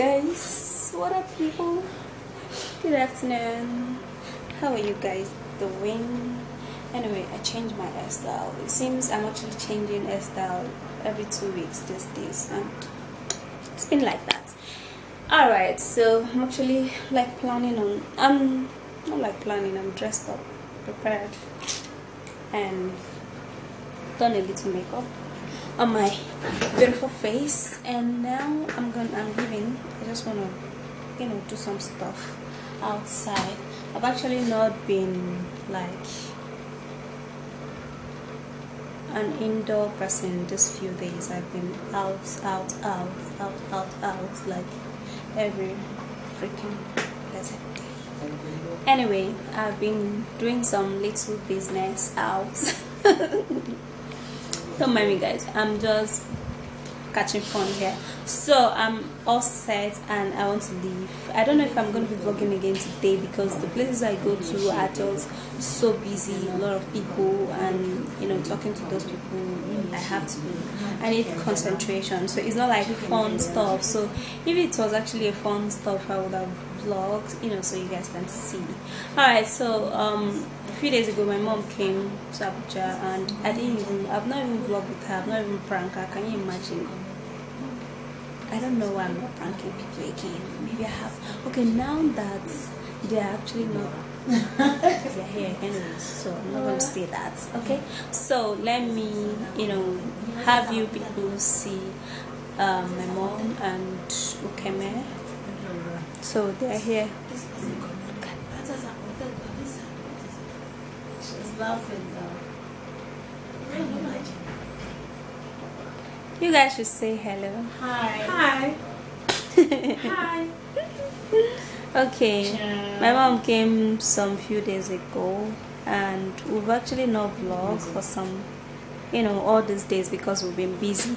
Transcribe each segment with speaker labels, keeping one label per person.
Speaker 1: guys, what up people? Good afternoon. How are you guys doing? Anyway, I changed my hairstyle. It seems I'm actually changing hairstyle every 2 weeks these days, and it's been like that. Alright, so I'm actually like planning on not like planning, I'm dressed up, prepared, and done a little makeup on my beautiful face, and now I'm leaving. I just want to, do some stuff outside. I've actually not been like an indoor person this few days. I've been out like every freaking blessed day. Anyway, I've been doing some little business out. Don't mind me guys, I'm just catching fun here. So I'm all set and I want to leave. I don't know if I'm going to be vlogging again today because the places I go to are just so busy, a lot of people, and talking to those people, I need concentration, so it's not like fun stuff. So if it was actually a fun stuff, I would have vlogged, so you guys can see. Alright, so a few days ago my mom came to Abuja and I've not even vlogged with her, I've not even pranked her. Can you imagine? I don't know why I'm not pranking people again. Maybe I have. Okay, now that they're actually not they're here anyways, so I'm not gonna say that. Okay, so let me have you people see my mom and Ukeme. So they're here.
Speaker 2: She's laughing though.
Speaker 1: You guys should say hello.
Speaker 2: Hi. Hi.
Speaker 1: Okay, my mom came some few days ago and we've actually not vlogged for some all these days because we've been busy,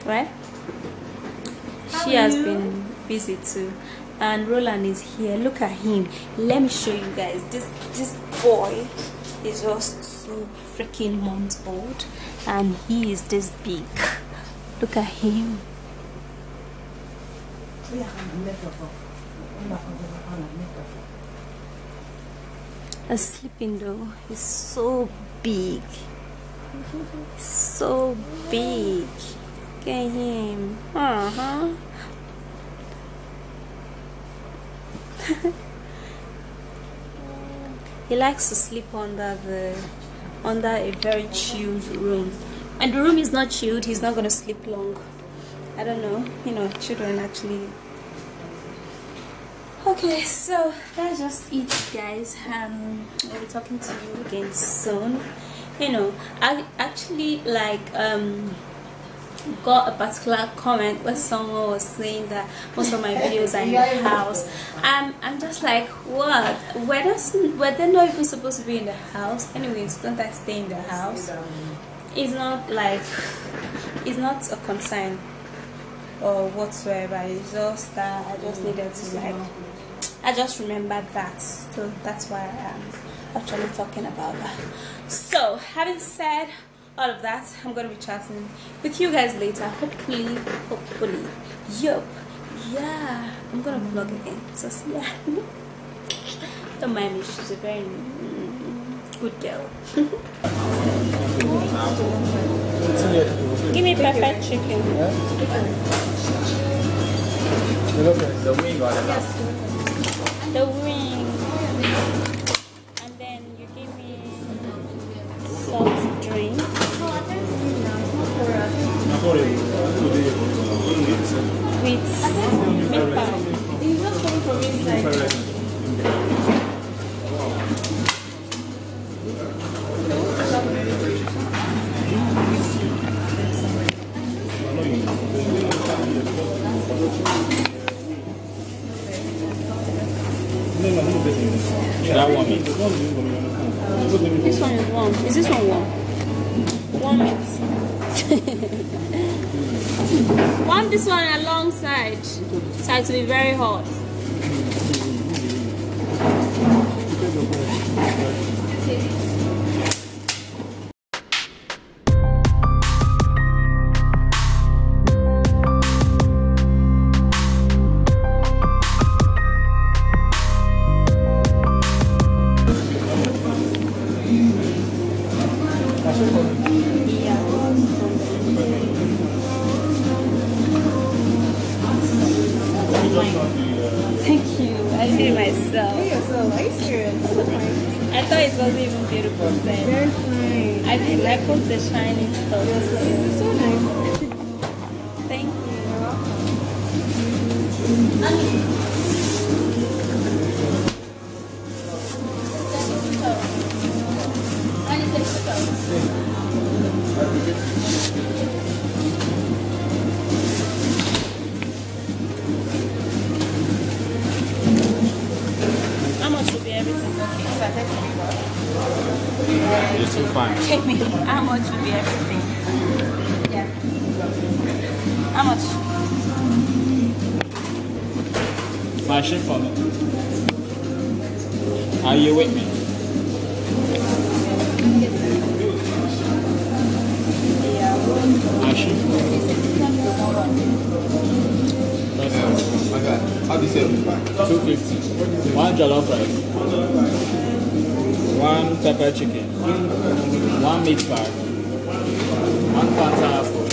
Speaker 1: right? She has been busy too. And Roland is here. Look at him. Let me show you guys. This boy is just 2 freaking months old and he is this big. Look at him. He's sleeping though. He's so big. So big. Look at him. He likes to sleep under a very chilled room, and the room is not chilled. He's not gonna sleep long. I don't know, children actually. Okay, so that's just it guys. I'll be talking to you again soon. I actually got a particular comment where someone was saying that most of my videos are in the house. I'm just like, what? Were they not even supposed to be in the house? Anyways, don't I stay in the house? It's not a concern or whatsoever. It's just that I just needed to I just remembered that, so that's why I'm actually talking about that. So having said all of that, I'm gonna be chatting with you guys later. Hopefully, yup, yeah, I'm gonna vlog again. So yeah, don't mind me. She's a very good girl. Give me perfect chicken. The wing, and then you give me soft drink. With meat pie. This one is warm. Is this one warm? Warm it. Warm this one alongside, so it will be very hot. Thank you. I did it myself.
Speaker 2: Do yourself. Are you serious?
Speaker 1: I thought it wasn't even beautiful then.
Speaker 2: Very fine.
Speaker 1: I put the shiny stuff.
Speaker 2: It's so nice.
Speaker 1: Thank you. How much will be everything?
Speaker 3: You're so fine.
Speaker 1: Take me. How much will be everything? Yeah. How much?
Speaker 3: Machine for me. Are you with me? Machine.
Speaker 4: How do you say it?
Speaker 3: 250. One jollof rice. One pepper chicken. One meat pie. One Fanta apple.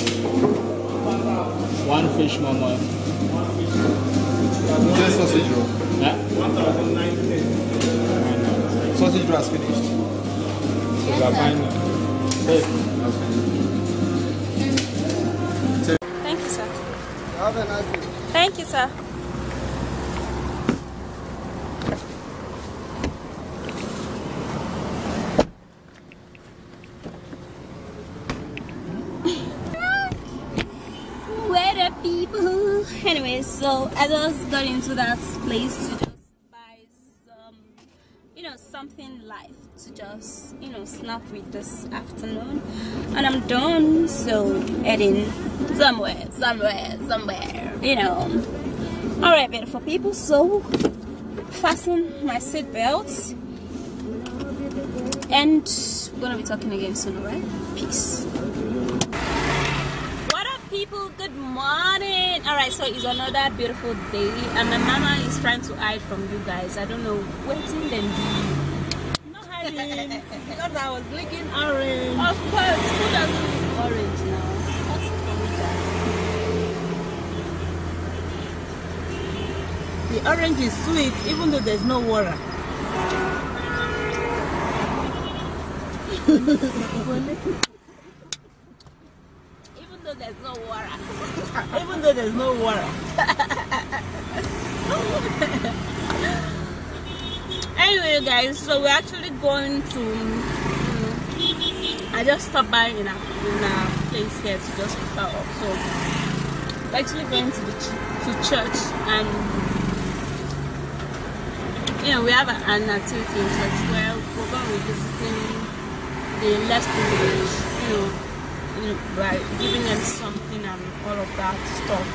Speaker 3: One fish momo.
Speaker 4: Just sausage roll.
Speaker 3: Yeah?
Speaker 4: Sausage roll has finished.
Speaker 3: So we are fine now. Hey.
Speaker 1: Thank you, sir.
Speaker 4: Have a nice day.
Speaker 1: Thank you, sir. Where the people? Anyway, so I just got into that place to just buy some, something light to just, snap with this afternoon. And I'm done, so heading somewhere. Alright, beautiful people, so fasten my seat belts. And we're gonna be talking again soon, alright? Peace. What up, people? Good morning. Alright, so it's another beautiful day, and my mama is trying to hide from you guys. I don't know what's in them.
Speaker 2: No hiding. Because I was licking orange.
Speaker 1: Of course, who doesn't lick orange now? What's it for me?
Speaker 2: The orange is sweet even though there's no water.
Speaker 1: Even though there's no water.
Speaker 2: Even though there's no water.
Speaker 1: Anyway, guys, so we're actually going to. I just stopped by in a place here to just pick her up. So we're actually going to church, and we have an activity in church where we're going to be visiting the less privileged, by giving them something and all of that stuff.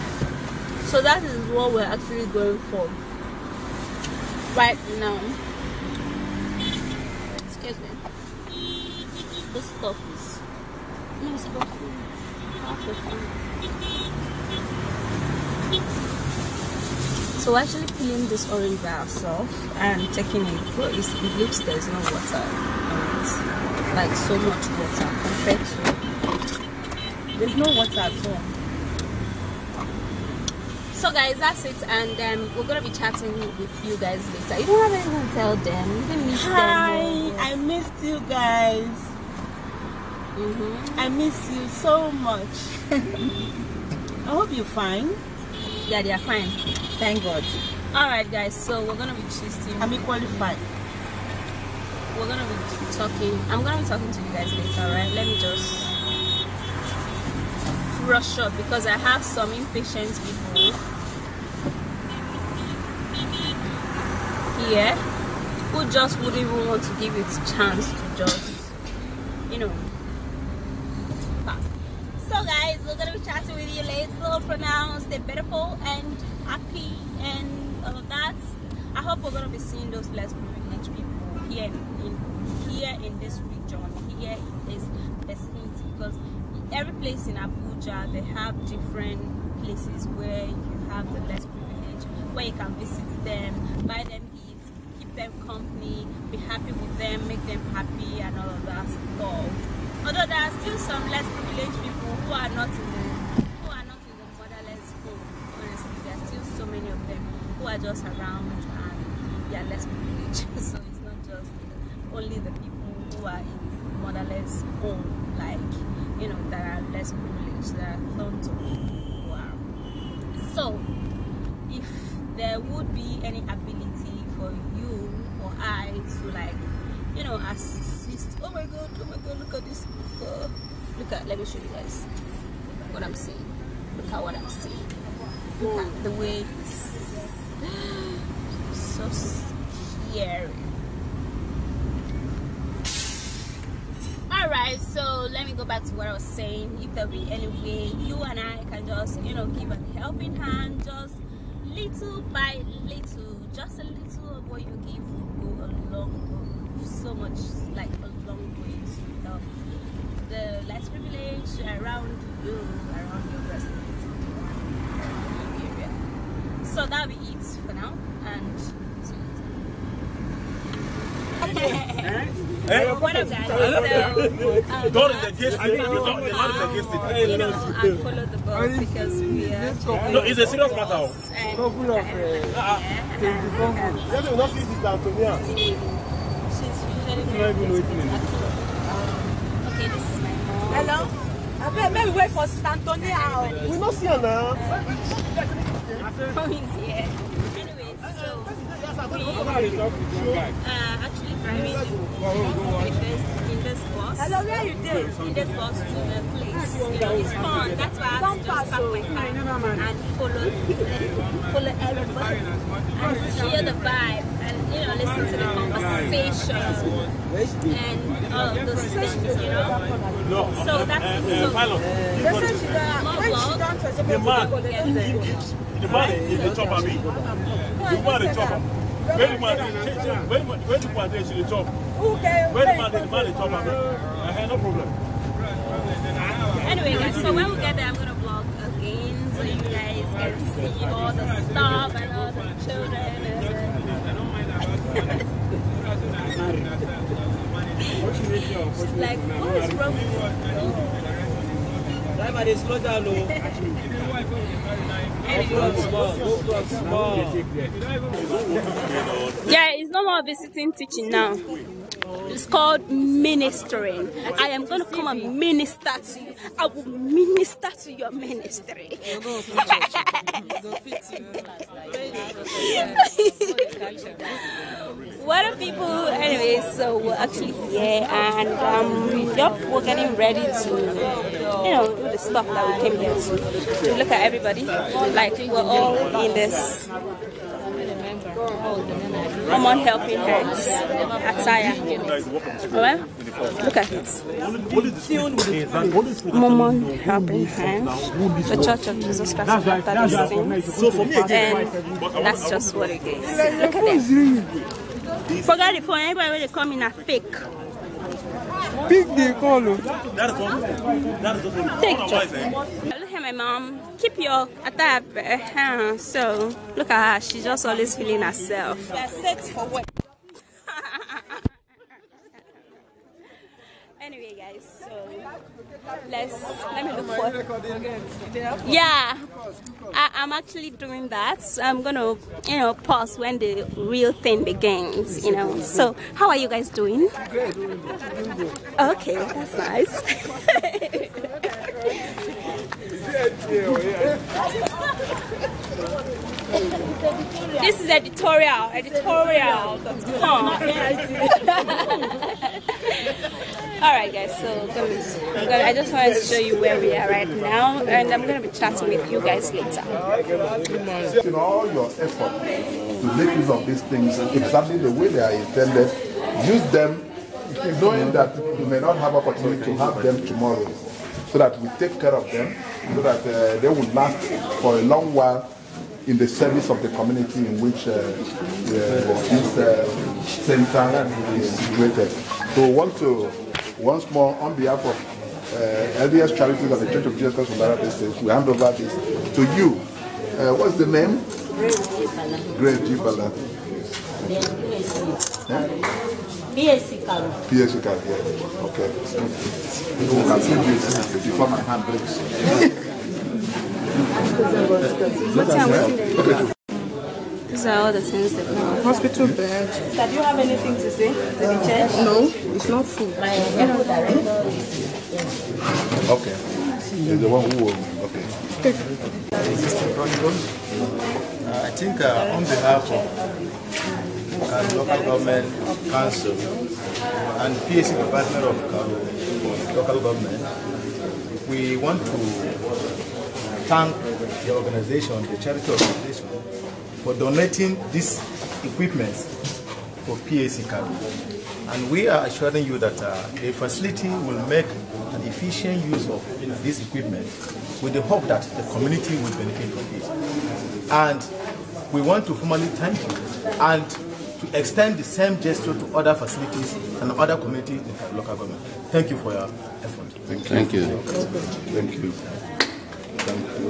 Speaker 1: So that is what we're actually going for right now. Excuse me. This stuff is so we're actually peeling this orange by ourselves and taking it, but it looks there's no water, and it's like so much water compared to there's no water at all. So guys, that's it, and we're gonna be chatting with you guys later. You don't have anything to tell them. You didn't miss them.
Speaker 2: Hi, I missed you guys. I miss you so much. I hope you're fine.
Speaker 1: Yeah, they are fine.
Speaker 2: Thank God.
Speaker 1: Alright guys, so we're gonna be chatting.
Speaker 2: I'm equally fine.
Speaker 1: We're gonna be talking. I'm gonna be talking to you guys later, alright? Let me just rush up because I have some impatient people here who just wouldn't even want to give it a chance to just, pass. So guys, we're gonna be chatting with you later. So for now, stay beautiful and happy and all of that. I hope we're gonna be seeing those less privileged people here in this region, here in this vicinity, because every place in Abuja, they have different places where you have the less privileged, where you can visit them, buy them gifts, keep them company, be happy with them, make them happy, and all of that stuff. Although there are still some less privileged people who are not in the motherless home. Honestly, there are still so many of them are just around and they are less privileged. So it's not just only the people who are in motherless home, like, you know, that are less privileged. There are tons of people who are. So if there would be any ability for you or I to, like, you know, assist. Oh my god, look at this. Look at, let me show you guys what I'm seeing. Look at what I'm seeing. Look at the way it's so scary. Alright, so let me go back to what I was saying. If there be any way you and I can just, you know, give a helping hand, just little by little, just a little of what you give will go a long way, so much, like a long way to help the less privileged around you, around your residence area. So that'll be it for now, and see you later. What up, guys? So,
Speaker 5: God is against it. God is against it.
Speaker 1: you know, and follow the boss because we are.
Speaker 5: No, it's a serious matter.
Speaker 1: And
Speaker 4: Couple of
Speaker 1: she's
Speaker 4: you not see this down to me.
Speaker 1: usually okay, this is my mom.
Speaker 2: Hello? I maybe wait for Sister Antonia.
Speaker 4: We not see her now.
Speaker 1: Mom is here. Anyway, so we actually driving in this bus.
Speaker 2: Hello, where you did?
Speaker 1: In this bus to the place. You know, it's fun. That's why I have to just park my car and follow everybody and hear the vibe and, you know, listen to the conversation and all of those things, you know. So that's it. So
Speaker 5: The man is the chopper. The man is the chopper. When the man is the chopper. When the man is chopper. No problem.
Speaker 1: anyway, guys, so when we get there, I'm gonna vlog again so you guys can see all the stuff and all the children. She's like, what is wrong with this?
Speaker 3: Slow down,
Speaker 1: Yeah, it's no more visiting teaching now. It's called ministering. I am going to come and minister to you. I will minister to your ministry. What are people? Anyway, so we're actually here and yep, we're getting ready to, you know, do the stuff that we came here to look at everybody. Like we're all in this Common Helping Hands attire. Alright? Look at it. Common Helping Hands. The Church of Jesus Christ of Latter-day Saints. And that's just what it is. Look at it. Forget it for anybody when they come in a fake.
Speaker 4: Big they call you.
Speaker 1: Take look at my mom. Keep your attire. So look at her. She's just always feeling herself.
Speaker 2: Sex for what?
Speaker 1: Anyway, guys, so let me look for. Yeah, I'm actually doing that. So I'm gonna, you know, pause when the real thing begins. You know. So how are you guys doing? Okay, that's nice. This is editorial. Alright guys, so I just wanted to show you where we are right now, and I'm going to be chatting with you guys later.
Speaker 6: In all your effort to make use of these things exactly the way they are intended, use them knowing that you may not have opportunity to have them tomorrow, so that we take care of them, so that they will last for a long while in the service of the community in which this center is situated. So we want to, once more, on behalf of LDS Charities of the Church of Jesus Christ of Latter-day Saints, we hand over this to you. What's the name? Grace Jibala. PSC card, yeah. Okay. We can see this before my hand breaks.
Speaker 1: This These are all the things they brought.
Speaker 2: Hospital bed.
Speaker 1: Do you have anything to say to the church?
Speaker 2: No, it's not food.
Speaker 6: Okay. He's the one who will. Okay.
Speaker 7: I think on behalf of local government council and PAC department of local government, we want to thank the organization, the charity organization, for donating this equipment for PAC Kano. And we are assuring you that the facility will make an efficient use of this equipment with the hope that the community will benefit from it. And we want to formally thank you and to extend the same gesture to other facilities and other communities in the local government. Thank you for your effort.
Speaker 6: Thank you. Thank you. Thank you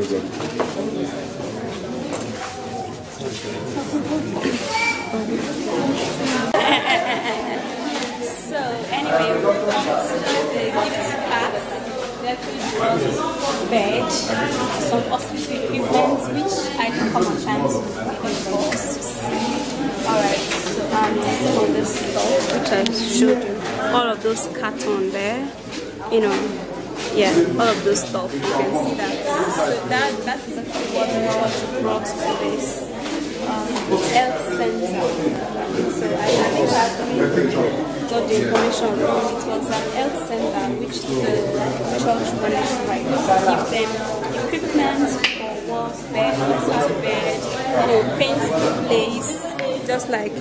Speaker 6: very
Speaker 1: So anyway, we come to the gift cards. There could be bed, some hospital equipment, which I can come and find to see. Alright, so on this stuff, which I showed you, all of those carton there, you know, yeah, all of those stuff, you can see that. So that is actually what the church brought to this health center. So I think I got the information wrong. It was an health center which the church wanted to give them equipment for work, bed, hospital bed, paint the place, just like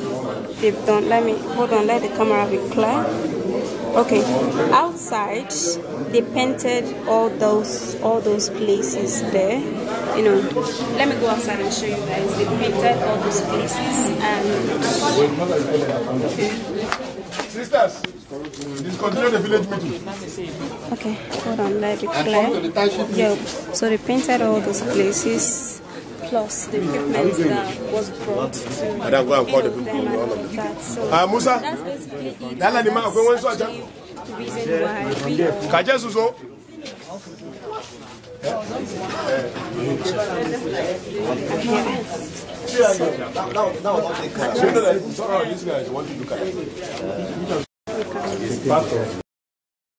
Speaker 1: they've done. Let the camera be clear. Okay, outside they painted all those places there. You know, let me go outside and show you guys. They painted all those places and
Speaker 5: Sisters, discontinue the village meeting.
Speaker 1: okay, hold on, let it be clear. Yeah, so they painted all those places plus the equipment that was brought to
Speaker 5: Madam, go and call the
Speaker 1: them
Speaker 5: people, all of
Speaker 1: and
Speaker 5: them.
Speaker 1: that. So
Speaker 5: Musa,
Speaker 1: that's basically it.
Speaker 5: Nala ni ma,
Speaker 1: That's
Speaker 5: go and watch
Speaker 1: actually the reason why we
Speaker 5: Kaje Suso. These guys want to look at it. It's part of